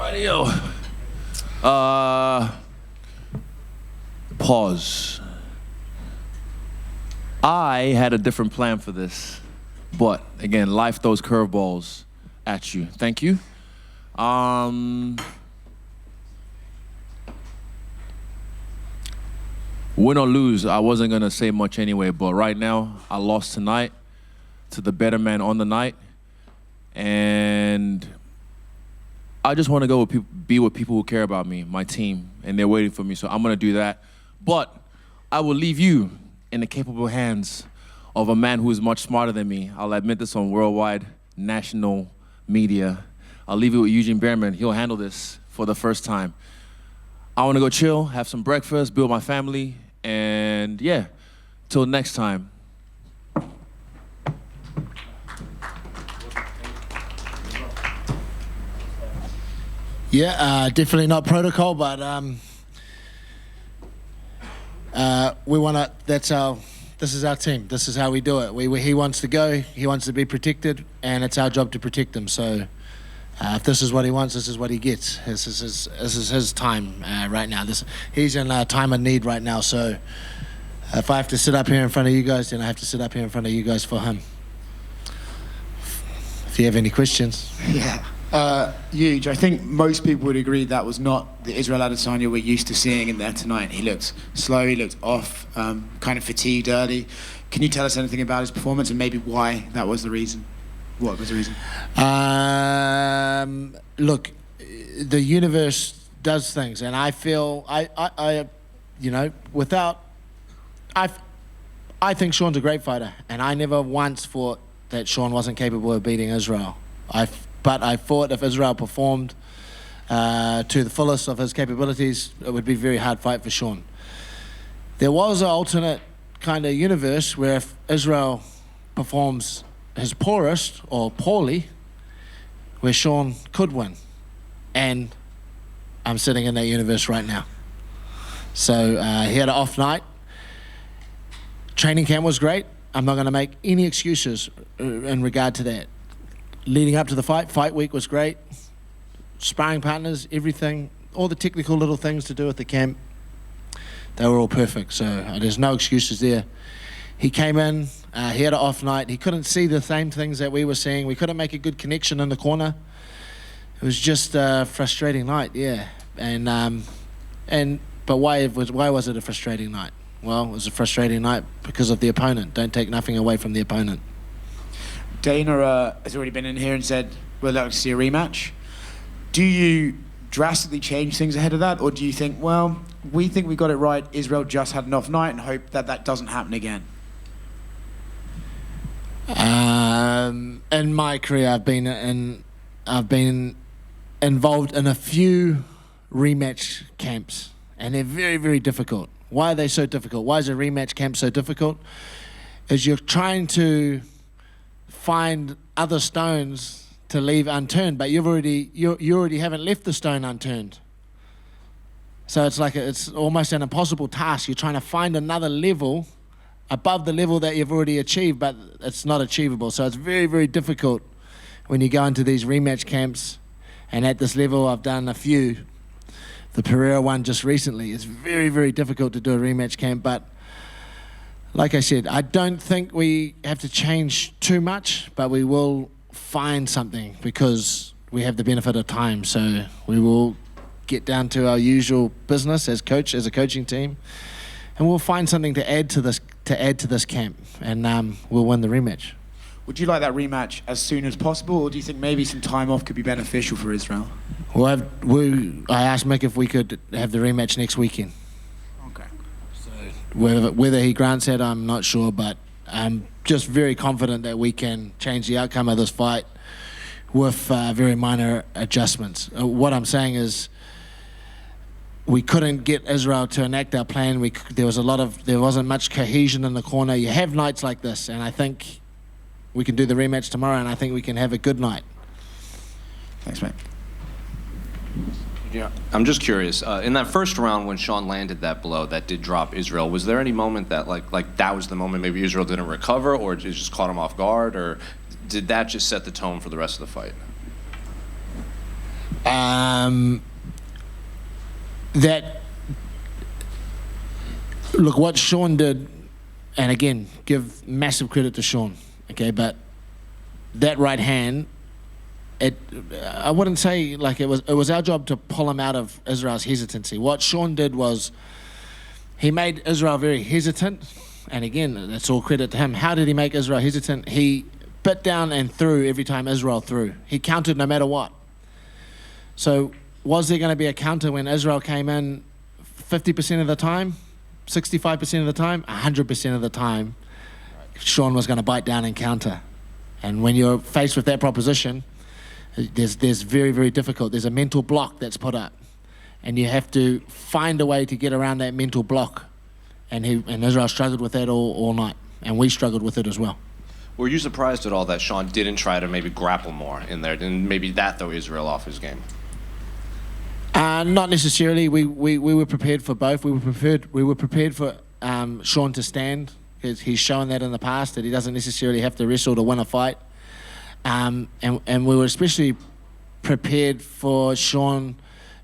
Rightio. Pause. I had a different plan for this, but again, life throws curveballs at you. Thank you. Win or lose, I wasn't gonna say much anyway, but right now, I lost tonight to the better man on the night, and I just want to go with be with people who care about me, my team, and they're waiting for me, so I'm gonna do that. But I will leave you in the capable hands of a man who is much smarter than me. I'll admit this on worldwide, national media. I'll leave you with Eugene Bareman. He'll handle this for the first time. I want to go chill, have some breakfast, build my family, and yeah, till next time. Yeah, definitely not protocol, but we want to. This is our team. This is how we do it. He wants to go. He wants to be protected, and it's our job to protect him. So, if this is what he wants, this is what he gets. This is his time right now. He's in a time of need right now. So, if I have to sit up here in front of you guys, then I have to sit up here in front of you guys for him. If you have any questions, yeah. Huge. I think most people would agree that was not the Israel Adesanya we're used to seeing in there tonight. He looked slow, he looked off, kind of fatigued early. Can you tell us anything about his performance and maybe why that was the reason? What was the reason? Look, the universe does things, and I feel I think Sean's a great fighter, and I never once thought that Sean wasn't capable of beating Israel. But I thought if Israel performed to the fullest of his capabilities, it would be a very hard fight for Sean. There was an alternate kind of universe where if Israel performs his poorest or poorly, where Sean could win. And I'm sitting in that universe right now. So he had an off night. Training camp was great. I'm not going to make any excuses in regard to that. Leading up to the fight week was great. Sparring partners, everything, all the technical little things to do with the camp, they were all perfect. So there's no excuses there. He came in, he had an off night. He couldn't see the same things that we were seeing. We couldn't make a good connection in the corner. It was just a frustrating night, yeah. But why was it a frustrating night? Well, it was a frustrating night because of the opponent. Don't take nothing away from the opponent. Dana has already been in here and said, we'd like to see a rematch. Do you drastically change things ahead of that, or do you think, well, we think we got it right, Israel just had an off night, and hope that that doesn't happen again? In my career, I've been involved in a few rematch camps, and they're very, very difficult. Why are they so difficult? Why is a rematch camp so difficult? Is you're trying to find other stones to leave unturned, but you already haven't left the stone unturned. So it's almost an impossible task. You're trying to find another level above the level that you've already achieved, but it's not achievable. So it's very, very difficult when you go into these rematch camps. And at this level, I've done a few. The Pereira one just recently. It's very, very difficult to do a rematch camp, but like I said, I don't think we have to change too much, but we will find something because we have the benefit of time. So we will get down to our usual business as a coaching team, and we'll find something to add to this camp, and we'll win the rematch. Would you like that rematch as soon as possible, or do you think maybe some time off could be beneficial for Israel? Well, I asked Mick if we could have the rematch next weekend. Whether he grants it, I'm not sure, but I'm just very confident that we can change the outcome of this fight with very minor adjustments. What I'm saying is we couldn't get Israel to enact our plan. There wasn't much cohesion in the corner. You have nights like this, and I think we can do the rematch tomorrow, and I think we can have a good night. Thanks, mate. Yeah, I'm just curious. In that first round, when Sean landed that blow that did drop Israel, was there any moment that like that was the moment maybe Israel didn't recover, or it just caught him off guard, or did that just set the tone for the rest of the fight? Look, what Sean did, and again, give massive credit to Sean, okay, but that right hand, I wouldn't say like it was our job to pull him out of Israel's hesitancy. What Sean did was he made Israel very hesitant, and again, that's all credit to him. How did he make Israel hesitant? He bit down and threw every time Israel threw. He countered no matter what. So was there going to be a counter when Israel came in 50% of the time, 65% of the time, 100% of the time? Sean was going to bite down and counter. And when you're faced with that proposition, there's very, very difficult. There's a mental block that's put up, and you have to find a way to get around that mental block. And Israel struggled with that all night, and we struggled with it as well. Were you surprised at all that Sean didn't try to maybe grapple more in there, and maybe that throw Israel off his game? Not necessarily. We were prepared for both. We were prepared for Sean to stand. He's shown that in the past, that he doesn't necessarily have to wrestle to win a fight. And we were especially prepared for Sean,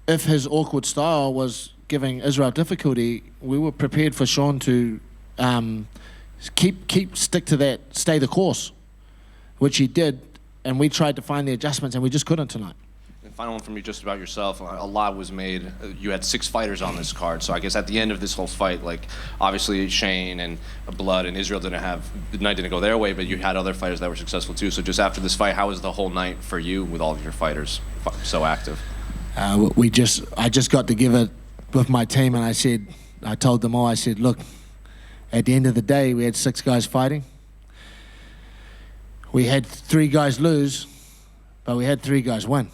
if his awkward style was giving Israel difficulty, we were prepared for Sean to stick to that, stay the course, which he did, and we tried to find the adjustments, and we just couldn't tonight. And final one from you, just about yourself. A lot was made. You had 6 fighters on this card, so I guess at the end of this whole fight, like obviously Shane and Blood and Israel the night didn't go their way, but you had other fighters that were successful too. So just after this fight, how was the whole night for you with all of your fighters so active? I just got together with my team, and I told them all, I said, look, at the end of the day, we had 6 guys fighting. We had 3 guys lose, but we had 3 guys win.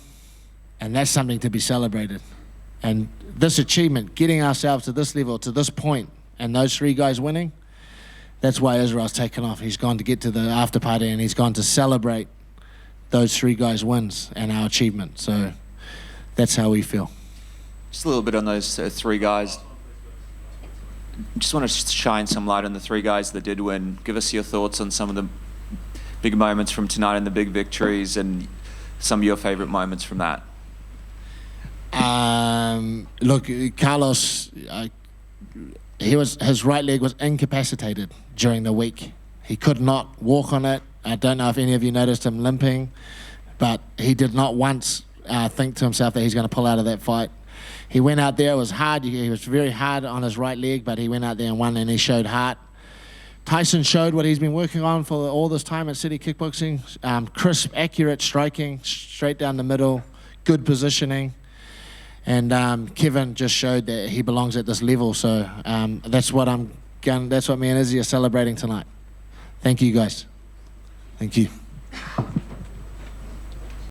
And that's something to be celebrated. And this achievement, getting ourselves to this level, to this point, and those 3 guys winning, that's why Israel's taken off. He's gone to get to the after party, and he's gone to celebrate those 3 guys' wins and our achievement. So that's how we feel. Just a little bit on those 3 guys. Just want to shine some light on the 3 guys that did win. Give us your thoughts on some of the big moments from tonight and the big victories, and some of your favorite moments from that. Look, Carlos, his right leg was incapacitated during the week. He could not walk on it. I don't know if any of you noticed him limping, but he did not once think to himself that he's going to pull out of that fight. He went out there, it was hard. He was very hard on his right leg, but he went out there and won, and he showed heart. Tyson showed what he's been working on for all this time at City Kickboxing. Crisp, accurate striking, straight down the middle, good positioning. And Kevin just showed that he belongs at this level. So that's what me and Izzy are celebrating tonight. Thank you, guys. Thank you.